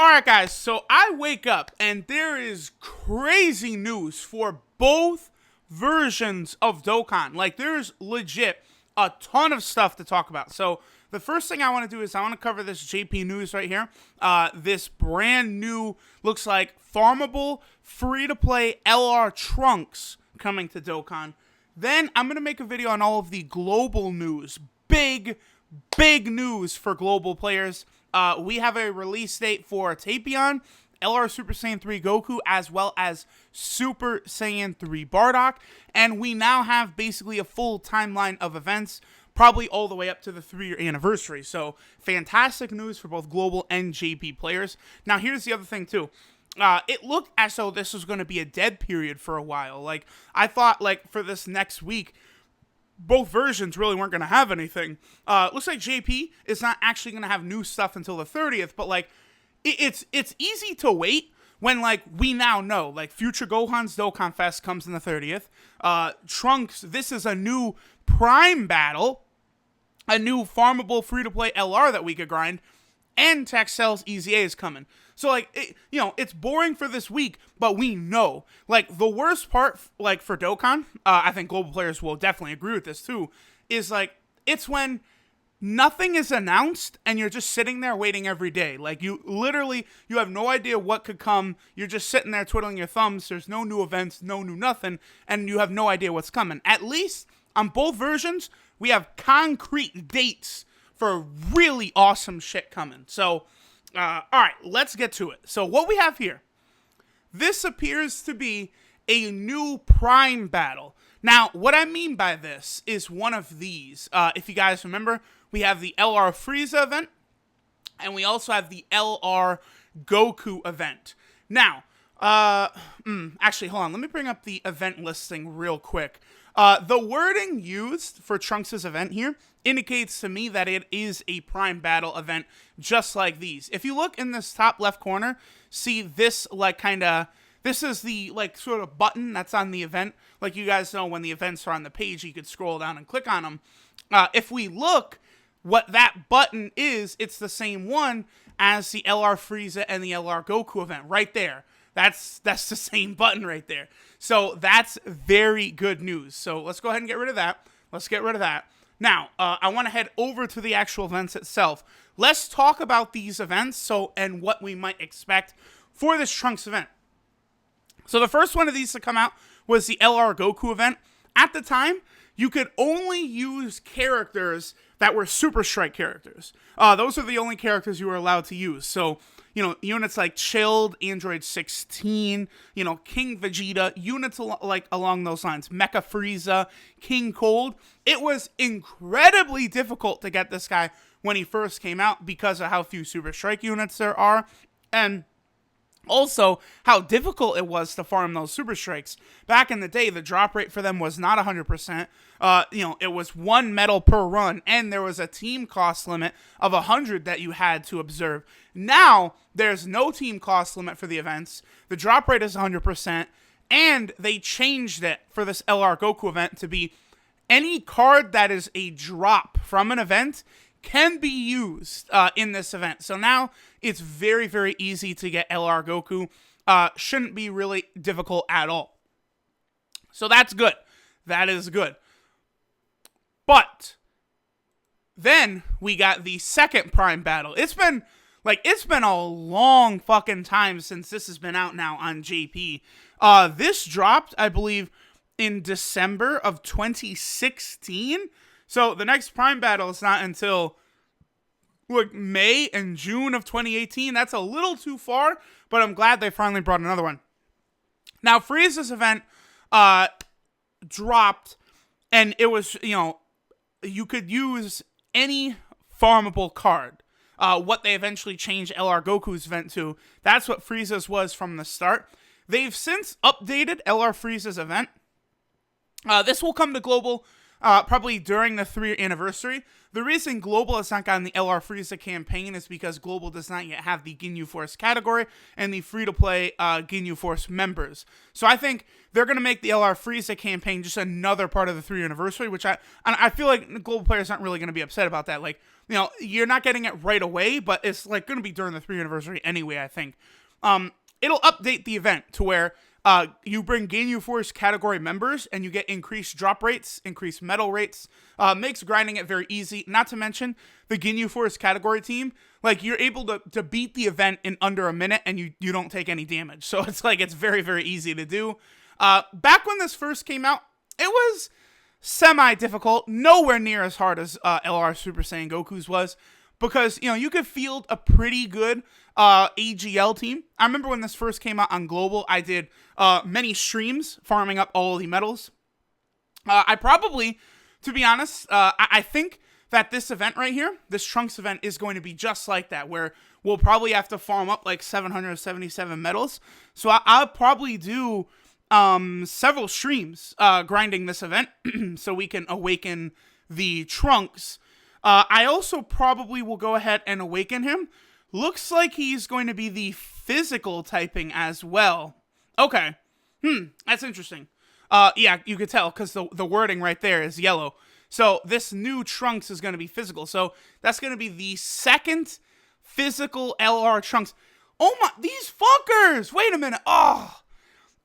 Alright guys, so I wake up and there is crazy news for both versions of Dokkan. Like, there's legit a ton of stuff to talk about. So the first thing I want to do is I want to cover this JP news right here. This brand new, looks like farmable, free-to-play LR Trunks coming to Dokkan. Then I'm going to make a video on all of the global news. Big news for global players. We have a release date for Tapion, LR Super Saiyan 3 Goku, as well as Super Saiyan 3 Bardock. And we now have basically a full timeline of events, probably all the way up to the 3-year anniversary. So, fantastic news for both global and JP players. Now, here's the other thing, too. It looked as though this was going to be a dead period for a while. Like, I thought, like, for this next week, both versions really weren't going to have anything. Looks like JP is not actually going to have new stuff until the 30th, but, like, it's easy to wait when, like, we now know. Like, Future Gohan's Dokkan Fest comes in the 30th. Trunks, this is a new Prime battle, a new farmable free-to-play LR that we could grind, and Texcel's EZA is coming. So, like, it's boring for this week, but we know. Like, the worst part, like, for Dokkan, I think global players will definitely agree with this, too, is, like, it's when nothing is announced, and you're just sitting there waiting every day. Like, you have no idea what could come. You're just sitting there twiddling your thumbs. There's no new events, no new nothing, and you have no idea what's coming. At least, on both versions, we have concrete dates for really awesome shit coming. So, alright, let's get to it. So, what we have here, this appears to be a new Prime battle. Now, what I mean by this is one of these. If you guys remember, we have the LR Frieza event, and we also have the LR Goku event. Now, actually, hold on. Let me bring up the event listing real quick. The wording used for Trunks' event here indicates to me that it is a Prime battle event just like these. If you look in this top left corner, see this, like, this is the, like, sort of button that's on the event. Like, you guys know when the events are on the page, you could scroll down and click on them. If we look, what that button is, it's the same one as the LR Frieza and the LR Goku event right there. That's the same button right there. So that's very good news. So let's go ahead and get rid of that. Let's get rid of that. Now, I want to head over to the actual events itself. Let's talk about these events and what we might expect for this Trunks event. So the first one of these to come out was the LR Goku event. At the time, you could only use characters that were Super Strike characters. Those are the only characters you were allowed to use. So, units like Chilled, Android 16, King Vegeta, units along those lines, Mecha Frieza, King Cold. It was incredibly difficult to get this guy when he first came out because of how few Super Strike units there are, and also how difficult it was to farm those Super Strikes. Back in the day, the drop rate for them was not 100%. It was 1 medal per run, and there was a team cost limit of 100 that you had to observe. Now, there's no team cost limit for the events. The drop rate is 100%, and they changed it for this LR Goku event to be any card that is a drop from an event can be used in this event. So now it's very, very easy to get LR Goku. Shouldn't be really difficult at all. So that's good. That is good. But then we got the second Prime battle. It's been a long fucking time since this has been out now on JP. This dropped, I believe, in December of 2016. So the next Prime battle is not until May and June of 2018. That's a little too far, but I'm glad they finally brought another one. Now, Frieza's event dropped, and it was, you could use any farmable card. What they eventually changed LR Goku's event to, that's what Frieza's was from the start. They've since updated LR Frieza's event. This will come to global probably during the 3-year anniversary. The reason Global has not gotten the LR Frieza campaign is because Global does not yet have the Ginyu Force category and the free-to-play Ginyu Force members. So I think they're going to make the LR Frieza campaign just another part of the 3-year anniversary, which I feel like Global players aren't really going to be upset about that. Like, you know, you're not getting it right away, but it's like going to be during the 3-year anniversary anyway, I think. It'll update the event to where you bring Ginyu Force category members and you get increased drop rates, increased medal rates, makes grinding it very easy. Not to mention the Ginyu Force category team, like you're able to beat the event in under a minute and you don't take any damage. So it's like, it's very, very easy to do. Back when this first came out, it was semi-difficult, nowhere near as hard as LR Super Saiyan Goku's was, because, you know, you could field a pretty good AGL team. I remember when this first came out on Global, I did many streams farming up all of the medals. I probably, to be honest, I think that this event right here, this Trunks event, is going to be just like that, where we'll probably have to farm up like 777 medals. So I'll probably do several streams grinding this event so we can awaken the Trunks. I also probably will go ahead and awaken him. Looks like he's going to be the physical typing as well. Okay. That's interesting. Yeah, you could tell because the wording right there is yellow. So this new Trunks is going to be physical. So that's going to be the second physical LR Trunks. Oh my, these fuckers! Wait a minute. Oh,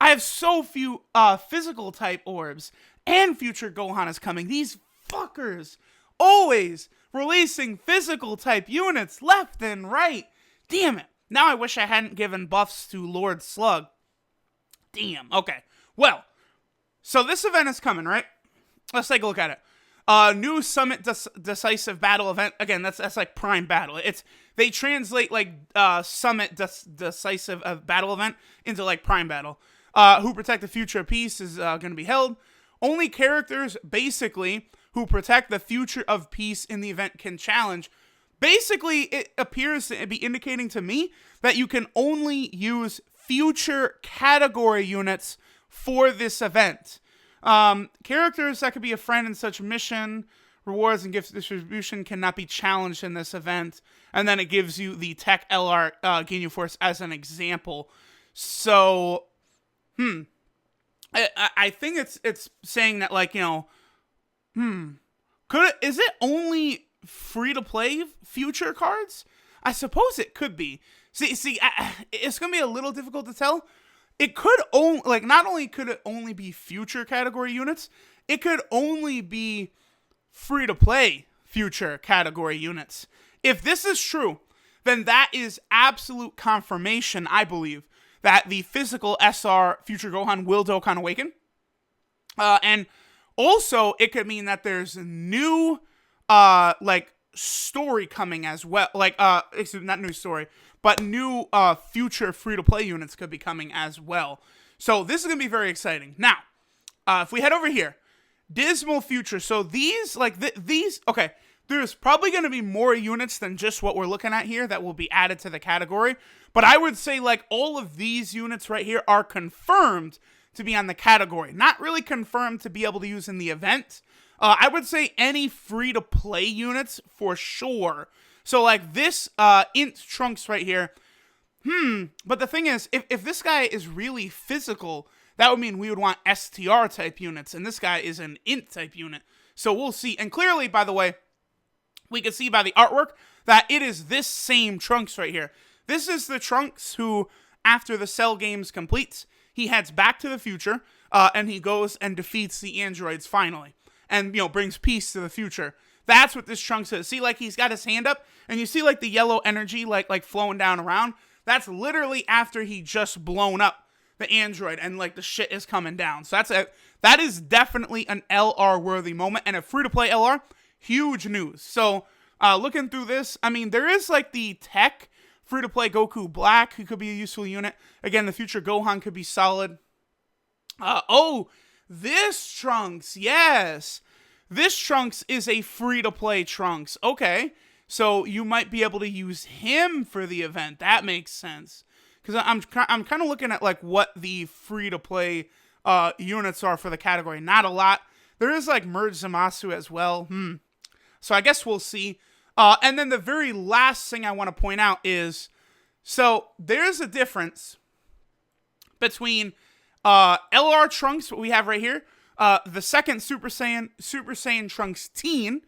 I have so few physical type orbs. And Future Gohan is coming. These fuckers always releasing physical type units left and right. Damn it. Now I wish I hadn't given buffs to Lord Slug. Damn. Okay. Well, so this event is coming, right? Let's take a look at it. New Summit Decisive Battle event. Again, that's like Prime Battle. They translate like Summit Decisive Battle event into like Prime Battle. Who Protect the Future of Peace is going to be held. Only characters, basically, who protect the future of peace in the event can challenge. Basically, it appears to be indicating to me that you can only use future category units for this event. Characters that could be a friend in such mission, rewards and gift distribution cannot be challenged in this event. And then it gives you the Tech LR Ginyu Force as an example. So, I think it's saying that, like, you know, is it only free to play future cards? I suppose it could be. See, it's gonna be a little difficult to tell. It could only, like, not only could it only be future category units, it could only be free to play future category units. If this is true, then that is absolute confirmation, I believe, that the physical SR Future Gohan will Dokkan Awaken. And also, it could mean that there's new, like, story coming as well. Like, excuse me, not new story, but new, future free-to-play units could be coming as well. So, this is going to be very exciting. Now, if we head over here, Dismal Future. So, these, like, these, okay, there's probably going to be more units than just what we're looking at here that will be added to the category. But I would say, like, all of these units right here are confirmed to be on the category. Not really confirmed to be able to use in the event. I would say any free-to-play units for sure. So, like, this Int Trunks right here. But the thing is, if this guy is really physical, that would mean we would want STR-type units. And this guy is an Int-type unit. So, we'll see. And clearly, by the way, we can see by the artwork that it is this same Trunks right here. This is the Trunks who, after the Cell games completes, he heads back to the future, and he goes and defeats the androids finally. And, you know, brings peace to the future. That's what this Trunks is. See, like, he's got his hand up, and you see, like, the yellow energy, like flowing down around. That's literally after he just blown up the android, and, like, the shit is coming down. So that is definitely an LR-worthy moment, and a free-to-play LR, huge news. So, looking through this, I mean, there is, like, the Tech free-to-play Goku Black, who could be a useful unit. Again, the future Gohan could be solid. Oh, this Trunks, yes. This Trunks is a free-to-play Trunks. Okay, so you might be able to use him for the event. That makes sense. Because I'm kind of looking at, like, what the free-to-play units are for the category. Not a lot. There is like Merge Zamasu as well. So I guess we'll see. And then the very last thing I want to point out is, so there's a difference between LR Trunks, what we have right here, the second Super Saiyan Trunks Teen,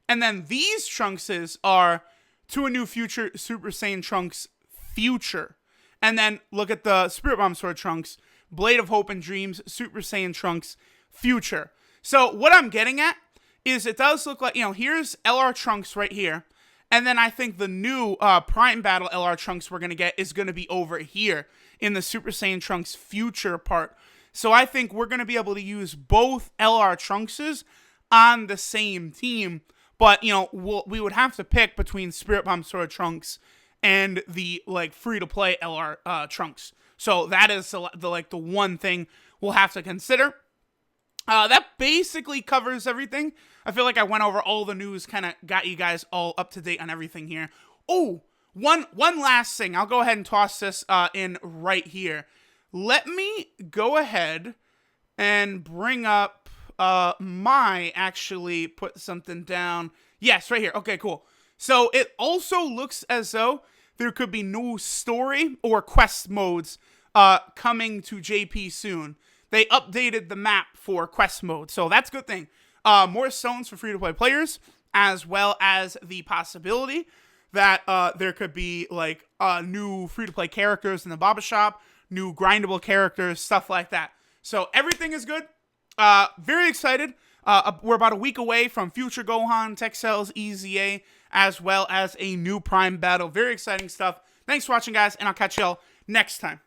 and then these Trunkses are To a New Future Super Saiyan Trunks Future. And then look at the Spirit Bomb Sword Trunks, Blade of Hope and Dreams Super Saiyan Trunks Future. So what I'm getting at is it does look like, here's LR Trunks right here. And then I think the new Prime Battle LR Trunks we're going to get is going to be over here in the Super Saiyan Trunks Future part. So I think we're going to be able to use both LR Trunkses on the same team. But, we would have to pick between Spirit Bomb Sword Trunks and the, free-to-play LR Trunks. So that is, the one thing we'll have to consider. That basically covers everything. I feel like I went over all the news, kind of got you guys all up to date on everything here. Oh, one last thing. I'll go ahead and toss this in right here. Let me go ahead and bring up actually put something down. Yes, right here. Okay, cool. So it also looks as though there could be new story or quest modes coming to JP soon. They updated the map for quest mode, so that's a good thing. More stones for free-to-play players, as well as the possibility that there could be new free-to-play characters in the Baba Shop, new grindable characters, stuff like that. So everything is good. Very excited. We're about a week away from Future Gohan, Texel's EZA, as well as a new Prime Battle. Very exciting stuff. Thanks for watching, guys, and I'll catch y'all next time.